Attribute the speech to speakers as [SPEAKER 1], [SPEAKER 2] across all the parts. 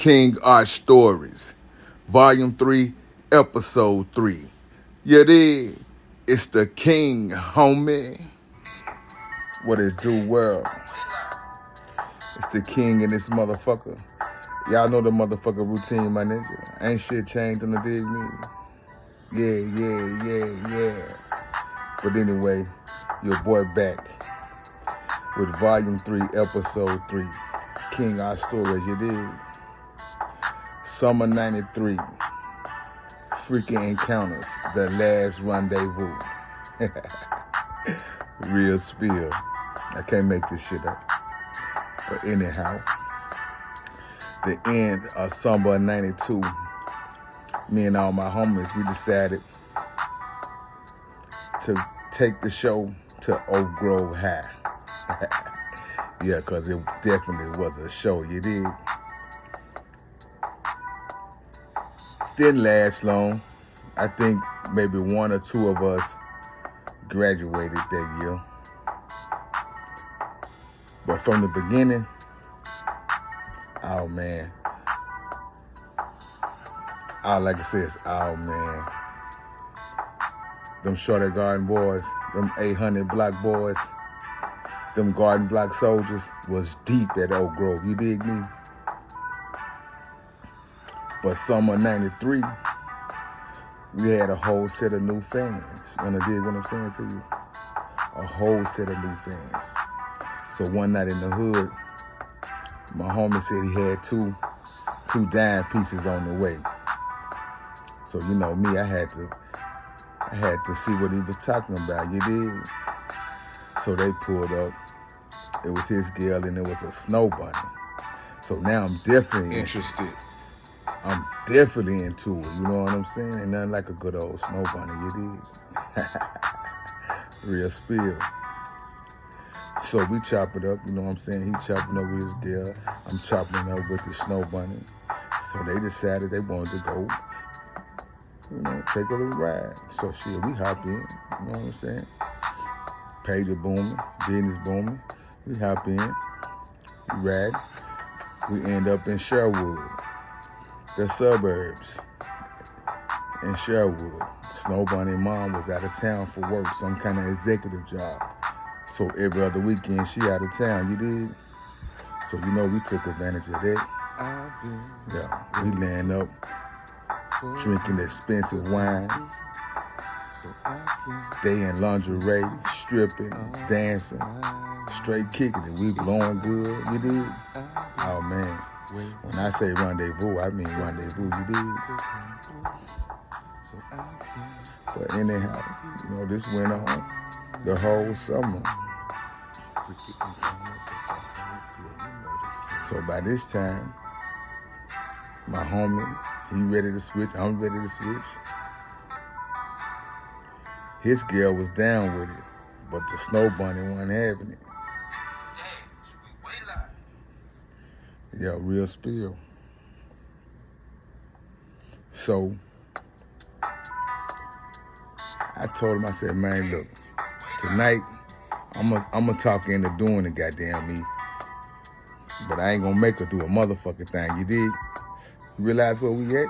[SPEAKER 1] KingArt Stories, Volume 3, Episode 3. You dig? It's the King, homie. What it do, world? It's the King in this motherfucker. Y'all know the motherfucker routine, my nigga. Ain't shit changed on the dig me. Yeah. But anyway, your boy back with Volume 3, Episode 3. KingArt Stories, you dig? Summer 93. Freaking Encounters. The Last Rendezvous. Real spill. I can't make this shit up. But anyhow, the end of summer 92, me and all my homies, we decided to take the show to Oak Grove High. Yeah, because it definitely was a show, you dig? Didn't last long. I think maybe one or two of us graduated that year. But from the beginning, oh man. All I can say is, oh man. Them Shorter Garden boys, them 800 block boys, them garden block soldiers was deep at Oak Grove, you dig me? But summer 93, we had a whole set of new fans. You wanna dig what I'm saying to you? A whole set of new fans. So one night in the hood, my homie said he had two dime pieces on the way. So you know me, I had to see what he was talking about, you dig? So they pulled up. It was his girl and it was a snow bunny. So now I'm definitely interested. I'm definitely into it, you know what I'm saying? Ain't nothing like a good old snow bunny, you dig? Real spill. So we chop it up, you know what I'm saying? He chopping up with his girl. I'm chopping it up with the snow bunny. So they decided they wanted to go, you know, take a little ride. So shit, we hop in, you know what I'm saying? Pager booming, business booming. We hop in, we ride. We end up in Sherwood, the suburbs in Sherwood. Snow Bunny mom was out of town for work, some kind of executive job. So every other weekend she out of town, you dig? So you know we took advantage of that. Yeah, we land up drinking expensive wine. They in lingerie, stripping, dancing, straight kicking it. We blowing good, you dig? Oh man, when I say rendezvous, I mean rendezvous, you dig? But anyhow, you know, this went on the whole summer. So by this time, my homie, he ready to switch, I'm ready to switch. His girl was down with it, but the snow bunny wasn't having it. Yeah, real spill. So I told him, I said, man, look, tonight I'm gonna talk her into doing it, goddamn me. But I ain't gonna make her do a motherfucking thing, you dig? You realize where we at?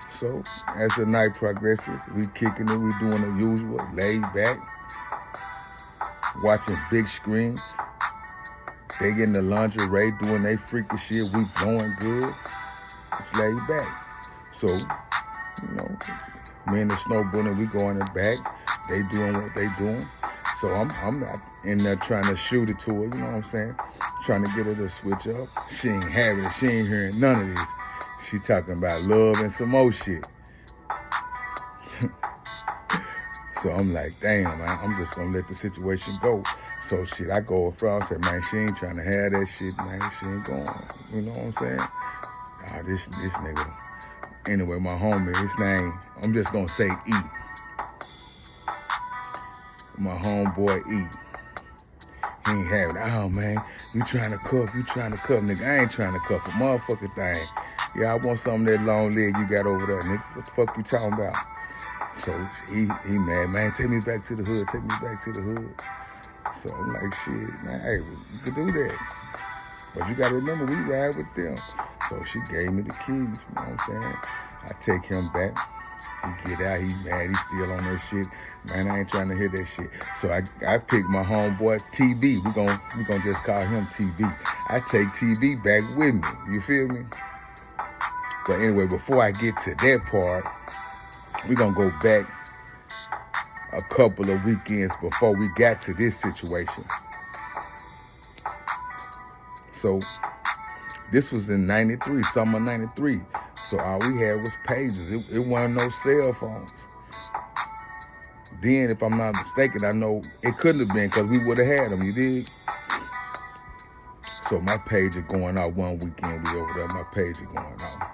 [SPEAKER 1] So as the night progresses, we kicking it, we doing the usual, laid back, watching big screens. They getting the lingerie, doing they freaky shit, we blowing good. It's laid back. So, you know, me and the snow bunny, we go in the back. They doing what they doing. So I'm not in there trying to shoot it to her, you know what I'm saying? Trying to get her to switch up. She ain't having it. She ain't hearing none of this. She talking about love and some more shit. So I'm like, damn, man, I'm just gonna let the situation go. So shit, I go across and say, man, she ain't trying to have that shit, man. She ain't going, you know what I'm saying? Ah, this nigga. Anyway, my homie, his name, I'm just gonna say E. My homeboy E. He ain't having it. Oh man, you trying to cuff, nigga. I ain't trying to cuff a motherfucking thing. Yeah, I want some of that long leg you got over there, nigga. What the fuck you talking about? So he mad, man, take me back to the hood. So I'm like, shit, man, hey, you could do that. But you gotta remember, we ride with them. So she gave me the keys, you know what I'm saying? I take him back. He get out, he mad, he still on that shit. Man, I ain't trying to hear that shit. So I picked my homeboy TB. We gonna just call him TB. I take TB back with me. You feel me? But anyway, before I get to that part, we gonna go back a couple of weekends before we got to this situation. So this was in 93, summer 93. So all we had was pages. It wasn't no cell phones. Then, if I'm not mistaken, I know it couldn't have been because we would have had them, you dig? So my pager going out one weekend, we over there, my pager going out.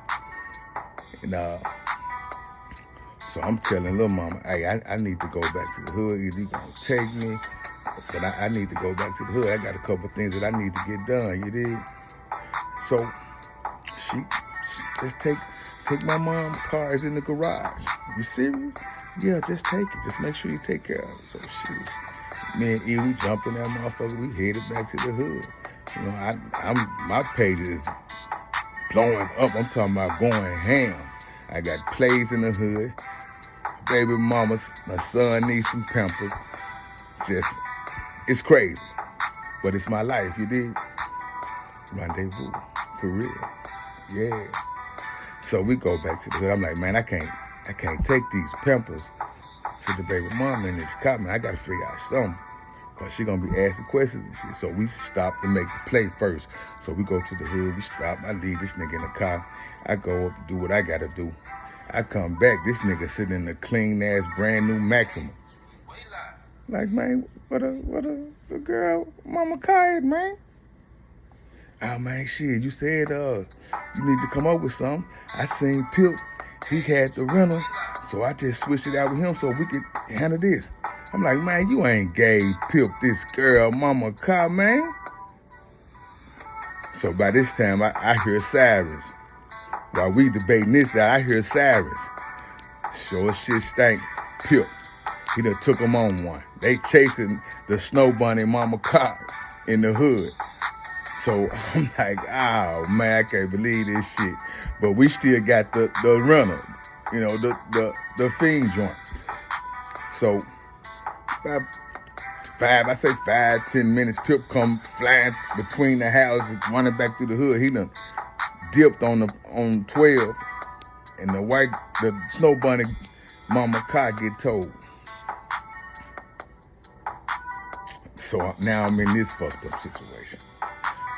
[SPEAKER 1] And so I'm telling little mama, hey, I need to go back to the hood. Either you gonna take me, but I need to go back to the hood. I got a couple of things that I need to get done, you dig? So she just take my mom's car. It's in the garage. You serious? Yeah, just take it. Just make sure you take care of it. So shit, me and E, we jump in that motherfucker. We headed back to the hood. You know, my page is blowing up. I'm talking about going ham. I got plays in the hood. Baby mamas, my son needs some Pampers. Just, it's crazy, but it's my life. You dig? Rendezvous, for real. Yeah. So we go back to the hood. I'm like, man, I can't take these Pampers to the baby mama in this car, man. I gotta figure out something. Cause she gonna be asking questions and shit. So we stop to make the play first. So we go to the hood, we stop, I leave this nigga in the car. I go up, do what I gotta do. I come back, this nigga sitting in a clean ass brand new Maxima. Like, man, what a girl mama car is, man. Oh man, shit, you said you need to come up with something. I seen Pip, he had the rental, so I just switched it out with him so we could handle this. I'm like, man, you ain't gave Pip this girl mama car, man. So by this time, I hear sirens. While we debating this, I hear sirens. Sure as shit stank, Pip. He done took them on one. They chasing the Snow Bunny mama car in the hood. So I'm like, oh man, I can't believe this shit. But we still got the rental, you know, the fiend joint. So about 5-10 minutes, Pip come flying between the houses, running back through the hood. He done dipped on 12, and the Snow Bunny mama car get towed. So now I'm in this fucked up situation.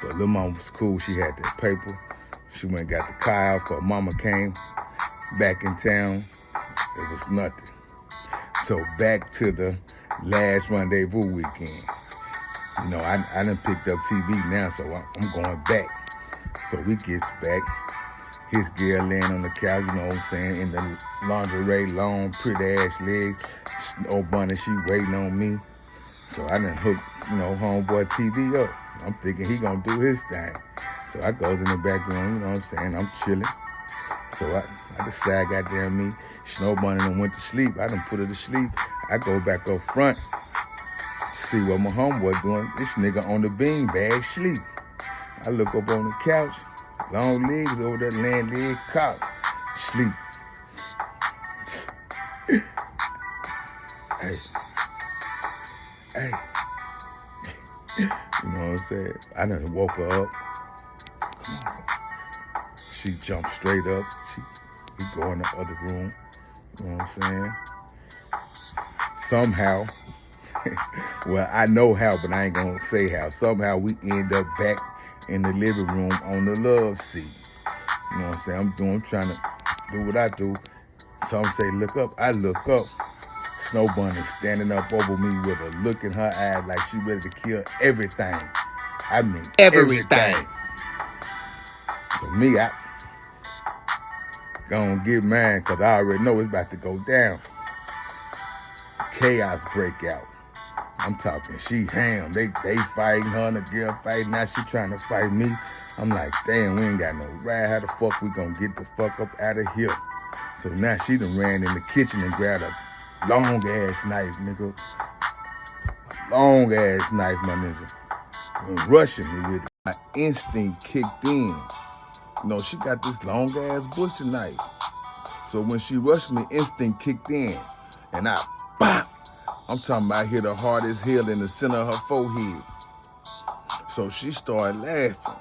[SPEAKER 1] But little mama was cool. She had that paper. She went and got the car out for mama came back in town. It was nothing. So back to the last rendezvous weekend. You know, I done picked up TV now, so I'm going back. So we gets back. His girl laying on the couch, you know what I'm saying, in the lingerie, long, pretty ass legs. Snow Bunny, she waiting on me. So I done hooked, you know, homeboy TV up. I'm thinking he gonna do his thing. So I goes in the back room, you know what I'm saying, I'm chilling. So I decide, goddamn me, Snow Bunny done went to sleep. I done put her to sleep. I go back up front, see what my homeboy doing. This nigga on the beanbag sleep. I look up on the couch, long legs over there, laying leg cock, sleep. Hey. You know what I'm saying? I done woke her up. Come on. She jumped straight up. We go in the other room. You know what I'm saying? Somehow, well, I know how, but I ain't gonna say how. Somehow we end up back in the living room on the love seat. You know what I'm saying? I'm trying to do what I do. Some say look up. I look up. Snow Bunny standing up over me with a look in her eye like she ready to kill everything. I mean everything. So me, I gonna get mad because I already know it's about to go down. Chaos break out. I'm talking, she ham. They fighting, her and the girl fighting. Now she trying to fight me. I'm like, damn, we ain't got no ride. How the fuck we gonna get the fuck up out of here? So now she done ran in the kitchen and grabbed a long ass knife, nigga. Long ass knife, my nigga. And rushing me with it. My instinct kicked in. You know, she got this long ass butcher knife. So when she rushed me, instinct kicked in. And bah! I'm talking about I hit her hard as hell in the center of her forehead. So she started laughing.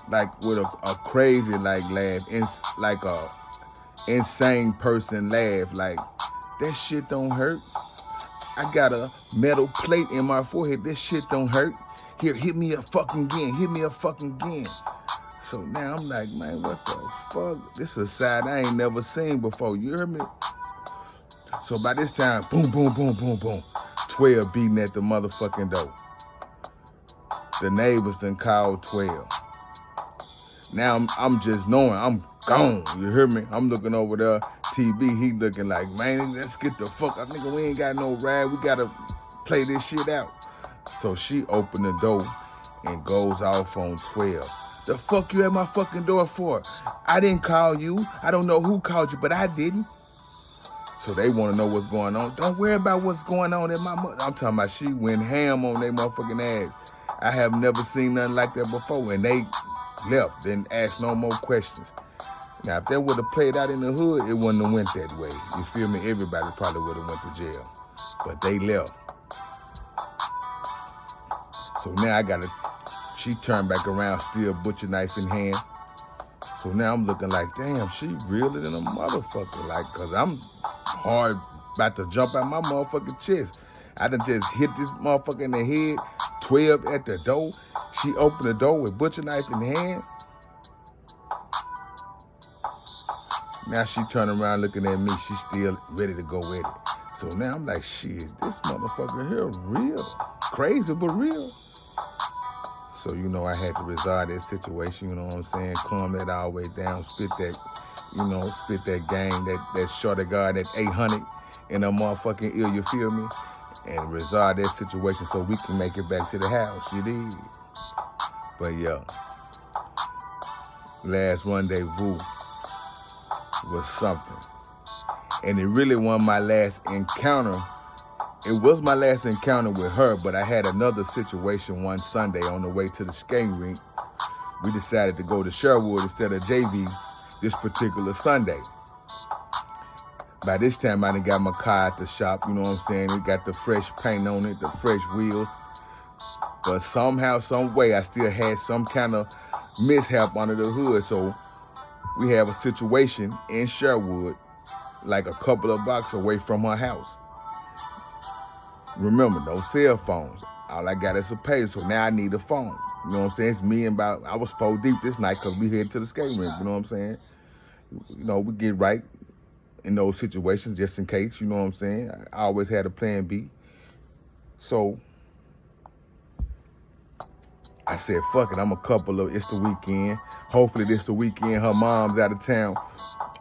[SPEAKER 1] Like with a crazy laugh, like a insane person laugh. Like, that shit don't hurt. I got a metal plate in my forehead. This shit don't hurt. Here, hit me up fucking again. Hit me up fucking again. So now I'm like, man, what the fuck? This is a side I ain't never seen before. You hear me? So by this time, boom, boom, boom, boom, boom. 12 beating at the motherfucking door. The neighbors done called 12. Now I'm just knowing I'm gone. You hear me? I'm looking over there. TV, he looking like, man, let's get the fuck up. Nigga, we ain't got no ride. We gotta play this shit out. So she opened the door and goes off on 12. The fuck you at my fucking door for? I didn't call you. I don't know who called you, but I didn't. So they want to know what's going on. Don't worry about what's going on in my mother. I'm talking about she went ham on their motherfucking ass. I have never seen nothing like that before. And they left, didn't ask no more questions. Now, if that would have played out in the hood, it wouldn't have went that way. You feel me? Everybody probably would have went to jail. But they left. So now she turned back around, still butcher knife in hand. So now I'm looking like, damn, she realer than a motherfucker. Like, cause I'm hard about to jump out my motherfucking chest. I done just hit this motherfucker in the head, 12 at the door. She opened the door with butcher knife in hand. Now she turn around looking at me. She's still ready to go with it. So now I'm like, shit, this motherfucker here real. Crazy, but real. So, you know, I had to resolve that situation, you know what I'm saying? Calm that all the way down, spit that game, that shorty guard, that 800 in a motherfucking ear, you feel me? And resolve that situation so we can make it back to the house, you dig? But yeah, last rendezvous was something. And it really wasn't my last encounter. It was my last encounter with her, but I had another situation one Sunday on the way to the skating rink. We decided to go to Sherwood instead of JV this particular Sunday. By this time, I done got my car at the shop, you know what I'm saying? It got the fresh paint on it, the fresh wheels. But somehow, some way, I still had some kind of mishap under the hood. So we have a situation in Sherwood, like a couple of blocks away from her house. Remember, no cell phones. All I got is a page, so now I need a phone. You know what I'm saying? It's me and I was 4 deep this night because we headed to the skating rink, you know what I'm saying? You know, we get right in those situations just in case, you know what I'm saying? I always had a plan B. So I said, fuck it, it's the weekend. Hopefully this the weekend, her mom's out of town.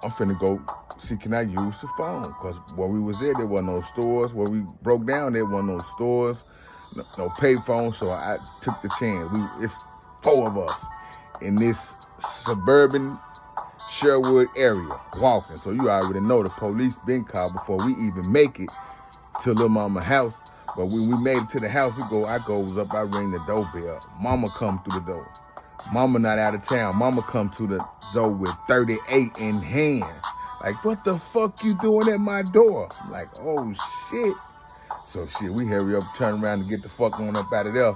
[SPEAKER 1] I'm finna go see, can I use the phone? Because where we was there wasn't no stores. Where we broke down, there wasn't no stores, no pay phone. So I took the chance. It's 4 of us in this suburban Sherwood area walking. So you already know the police been called before we even make it to Lil Mama house. But when we made it to the house, I goes up, I ring the doorbell. Mama come through the door. Mama not out of town. Mama come to the door with 38 in hand. Like, what the fuck you doing at my door? I'm like, oh shit. So shit, we hurry up, turn around and get the fuck on up out of there.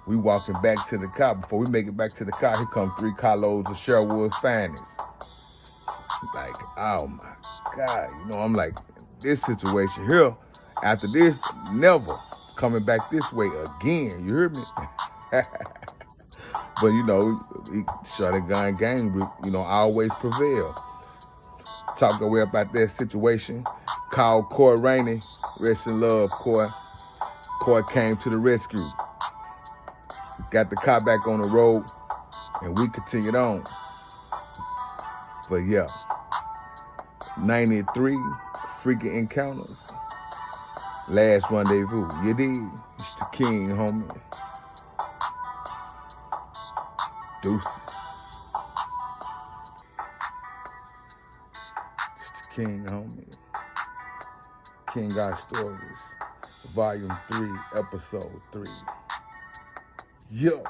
[SPEAKER 1] We walking back to the car. Before we make it back to the car, here come 3 carloads of Sherwood finest. Like, oh my God. You know, I'm like, this situation here, after this, never coming back this way again. You hear me? But you know, shorty gun gang, you know, always prevail. Talk away about that situation. Called Coy Rainey. Rest in love, Coy. Coy came to the rescue. Got the car back on the road, and we continued on. But yeah, 93 freaking encounters. Last rendezvous. You dig? It's the king, homie. Deuces. King, homie. KingArt Stories, Volume 3, Episode 3. Yo.